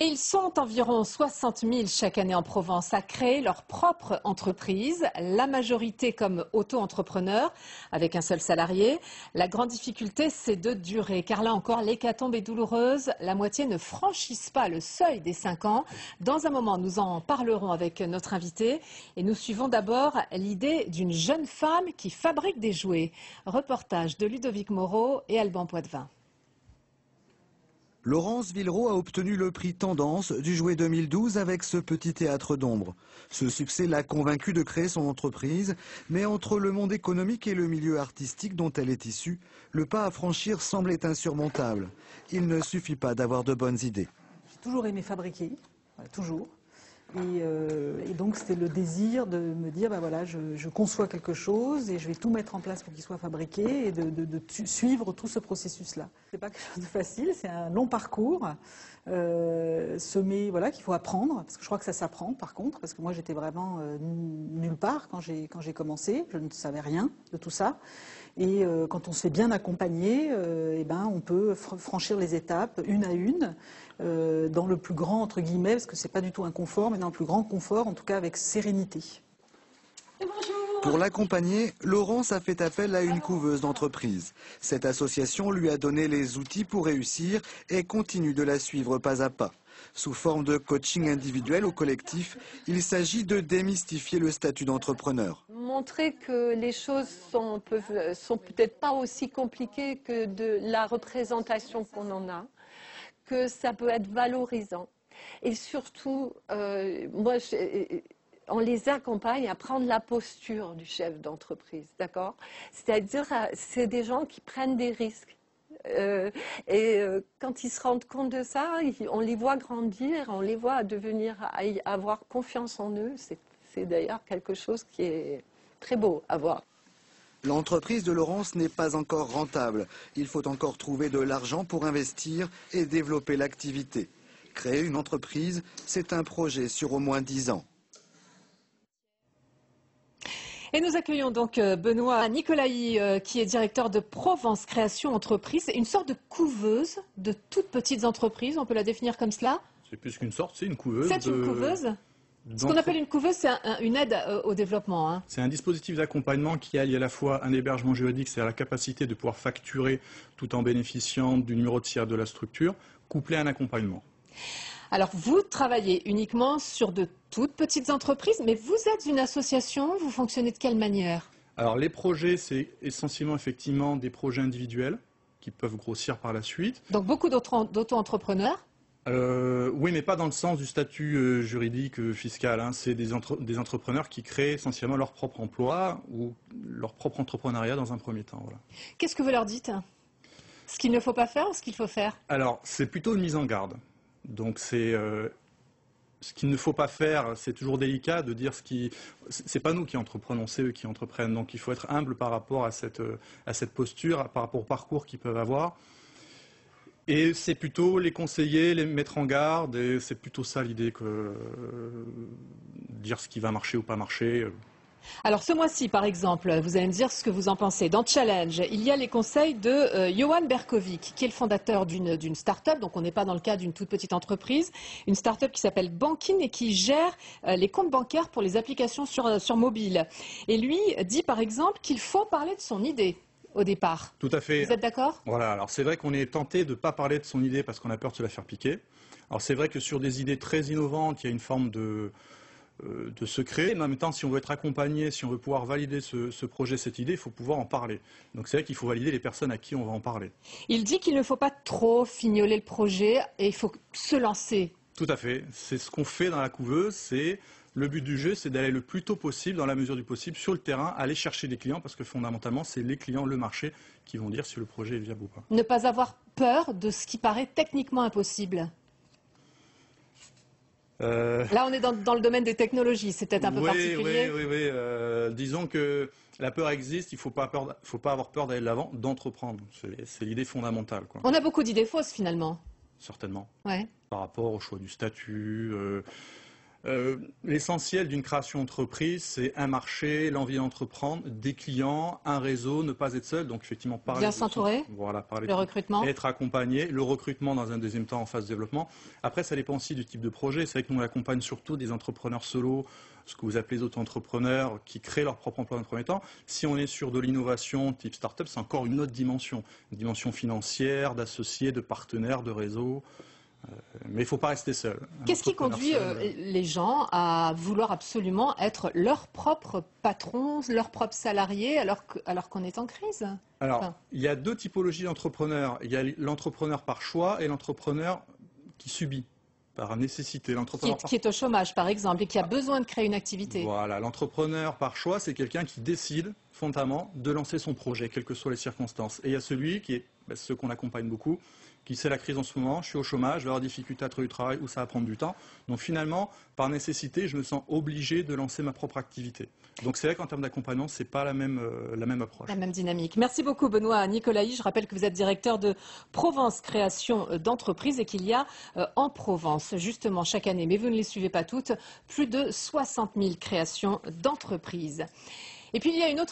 Et ils sont environ 60 000 chaque année en Provence à créer leur propre entreprise, la majorité comme auto-entrepreneurs, avec un seul salarié. La grande difficulté, c'est de durer, car là encore, l'hécatombe est douloureuse. La moitié ne franchissent pas le seuil des 5 ans. Dans un moment, nous en parlerons avec notre invité. Et nous suivons d'abord l'idée d'une jeune femme qui fabrique des jouets. Reportage de Ludovic Moreau et Alban Poitvin. Laurence Villeroy a obtenu le prix Tendance du Jouet 2012 avec ce petit théâtre d'ombre. Ce succès l'a convaincue de créer son entreprise, mais entre le monde économique et le milieu artistique dont elle est issue, le pas à franchir semblait insurmontable. Il ne suffit pas d'avoir de bonnes idées. J'ai toujours aimé fabriquer, toujours. Et donc c'était le désir de me dire, voilà, je conçois quelque chose et je vais tout mettre en place pour qu'il soit fabriqué et de suivre tout ce processus-là. C'est pas quelque chose de facile, c'est un long parcours semé, voilà, qu'il faut apprendre, parce que je crois que ça s'apprend par contre, parce que moi j'étais vraiment nulle part quand j'ai commencé, je ne savais rien de tout ça. Et quand on se fait bien accompagner, on peut franchir les étapes une à une, dans le plus grand, entre guillemets, parce que c'est pas du tout un confort, mais dans le plus grand confort, en tout cas avec sérénité. Pour l'accompagner, Laurence a fait appel à une couveuse d'entreprise. Cette association lui a donné les outils pour réussir et continue de la suivre pas à pas. Sous forme de coaching individuel ou collectif, il s'agit de démystifier le statut d'entrepreneur. Montrer que les choses sont peut-être pas aussi compliquées que de la représentation qu'on en a, que ça peut être valorisant. Et surtout, on les accompagne à prendre la posture du chef d'entreprise, d'accord? C'est-à-dire, c'est des gens qui prennent des risques. Quand ils se rendent compte de ça, on les voit grandir, on les voit avoir confiance en eux. C'est d'ailleurs quelque chose qui est très beau à voir. L'entreprise de Laurence n'est pas encore rentable. Il faut encore trouver de l'argent pour investir et développer l'activité. Créer une entreprise, c'est un projet sur au moins 10 ans. Et nous accueillons donc Benoît Nicolaï, qui est directeur de Provence Création Entreprise. Une sorte de couveuse de toutes petites entreprises, on peut la définir comme cela? C'est plus qu'une sorte, c'est une couveuse. C'est une couveuse? Ce qu'on appelle une couveuse, c'est une aide au développement. Hein. C'est un dispositif d'accompagnement qui allie à la fois un hébergement juridique, c'est-à-dire la capacité de pouvoir facturer tout en bénéficiant du numéro de SIRET de la structure, couplé à un accompagnement. Alors, vous travaillez uniquement sur de toutes petites entreprises, mais vous êtes une association, vous fonctionnez de quelle manière? Alors, les projets, c'est essentiellement effectivement des projets individuels qui peuvent grossir par la suite. Donc, beaucoup d'auto-entrepreneurs? Oui, mais pas dans le sens du statut juridique fiscal. Hein. C'est des entrepreneurs qui créent essentiellement leur propre emploi ou leur propre entrepreneuriat dans un premier temps. Voilà. Qu'est-ce que vous leur dites? Ce qu'il ne faut pas faire ou ce qu'il faut faire? Alors, c'est plutôt une mise en garde. Donc, c'est ce qu'il ne faut pas faire. C'est toujours délicat de dire ce qui. C'est pas nous qui entreprenons, c'est eux qui entreprennent. Donc, il faut être humble par rapport à cette posture, par rapport au parcours qu'ils peuvent avoir. Et c'est plutôt les conseiller, les mettre en garde, et c'est plutôt ça l'idée que dire ce qui va marcher ou pas marcher. Alors ce mois-ci, par exemple, vous allez me dire ce que vous en pensez. Dans Challenge, il y a les conseils de Johan Berkovic, qui est le fondateur d'une start-up, donc on n'est pas dans le cas d'une toute petite entreprise, une start-up qui s'appelle Bankin et qui gère les comptes bancaires pour les applications sur mobile. Et lui dit par exemple qu'il faut parler de son idée au départ. Tout à fait. Vous êtes d'accord? Voilà, alors c'est vrai qu'on est tenté de ne pas parler de son idée parce qu'on a peur de se la faire piquer. Alors c'est vrai que sur des idées très innovantes, il y a une forme de secret, mais en même temps, si on veut être accompagné, si on veut pouvoir valider ce projet, cette idée, il faut pouvoir en parler. Donc c'est vrai qu'il faut valider les personnes à qui on va en parler. Il dit qu'il ne faut pas trop fignoler le projet et il faut se lancer. Tout à fait, c'est ce qu'on fait dans la couveuse, le but du jeu, c'est d'aller le plus tôt possible, dans la mesure du possible, sur le terrain, aller chercher des clients, parce que fondamentalement, c'est les clients, le marché, qui vont dire si le projet est viable ou pas. Ne pas avoir peur de ce qui paraît techniquement impossible. Là, on est dans le domaine des technologies, c'est peut-être un peu particulier. Oui. Disons que la peur existe, il ne faut pas avoir peur d'aller de l'avant, d'entreprendre. C'est l'idée fondamentale, quoi. On a beaucoup d'idées fausses, finalement. Certainement. Ouais. Par rapport au choix du statut, L'essentiel d'une création d'entreprise, c'est un marché, l'envie d'entreprendre, des clients, un réseau, ne pas être seul. Donc effectivement, parler bien s'entourer, voilà, le recrutement, être accompagné, le recrutement dans un deuxième temps en phase de développement. Après, ça dépend aussi du type de projet. C'est vrai que nous on accompagne surtout des entrepreneurs solo, ce que vous appelez les auto-entrepreneurs, qui créent leur propre emploi dans le premier temps. Si on est sur de l'innovation type start-up, c'est encore une autre dimension. Une dimension financière, d'associés, de partenaires, de réseaux. Mais il ne faut pas rester seul. Qu'est-ce qui conduit les gens à vouloir absolument être leur propre patron, leur propre salarié, alors qu'on est en crise? Alors, il y a deux typologies d'entrepreneurs. Il y a l'entrepreneur par choix et l'entrepreneur qui subit par nécessité. Qui est au chômage, par exemple, et qui a besoin de créer une activité. Voilà, l'entrepreneur par choix, c'est quelqu'un qui décide fondamentalement de lancer son projet, quelles que soient les circonstances. Et il y a celui qui est, ceux qu'on accompagne beaucoup, qui sait la crise en ce moment, je suis au chômage, je vais avoir des difficultés à trouver du travail ou ça va prendre du temps. Donc finalement, par nécessité, je me sens obligé de lancer ma propre activité. Donc c'est vrai qu'en termes d'accompagnement, ce n'est pas la même approche. La même dynamique. Merci beaucoup Benoît Nicolaï. Je rappelle que vous êtes directeur de Provence Création d'entreprise et qu'il y a en Provence, justement chaque année, mais vous ne les suivez pas toutes, plus de 60 000 créations d'entreprises. Et puis il y a une autre